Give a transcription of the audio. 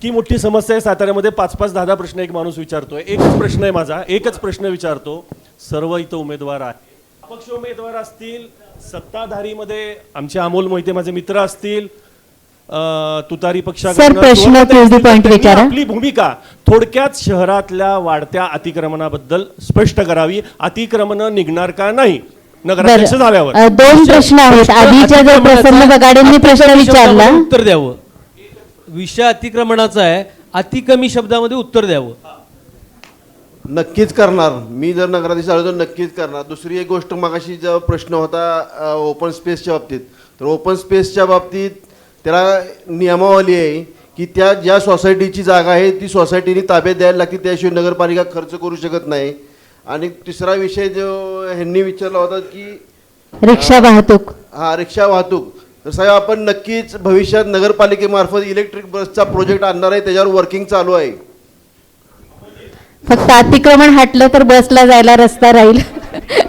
इतकी मोठी समस्या आहे साताऱ्यामध्ये, 5-5, 10-10 प्रश्न एक माणूस विचारतोय. एकच प्रश्न आहे माझा, एकच प्रश्न विचारतो. सर्व इथं उमेदवार आहेत, अपक्ष उमेदवार असतील, सत्ताधारीमध्ये आमचे अमोल मोहिते माझे मित्र असतील, तुतारी सर प्रश्न टू द पॉइंट विचारा. आपली भूमिका थोडक्यात शहरातल्या वाढत्या अतिक्रमणाबद्दल स्पष्ट करावी. अतिक्रमण निघणार का नाही नगराध्यक्ष झाल्यावर? दोन प्रश्न आहेत. आधीच्या जर प्रसन्न बगाडेंनी प्रश्न विचारला, उत्तर द्यावं. विषय अतिक्रमणाचा आहे, अति कमी शब्दामध्ये उत्तर द्यावं. नक्कीच करणार. मी जर नगराध्यक्ष झालो तर नक्कीच करणार. दुसरी एक गोष्ट, मगाशी जो प्रश्न होता ओपन स्पेसच्या बाबतीत, तर ओपन स्पेसच्या बाबतीत त्याला नियमावली आहे की त्या ज्या सोसायटीची जागा आहे ती सोसायटीने ताब्यात द्यायला लागते, त्याशिवाय नगरपालिका खर्च करू शकत नाही. आणि तिसरा विषय जो ह्यांनी विचारला होता की रिक्षा वाहतूक. हा, रिक्षा वाहतूक. तर साहेब आपण नक्कीच भविष्यात नगरपालिकेमार्फत इलेक्ट्रिक बसचा प्रोजेक्ट आणणार आहे, त्याच्यावर वर्किंग चालू आहे. फक्त अतिक्रमण हटलं तर बसला जायला रस्ता राहील.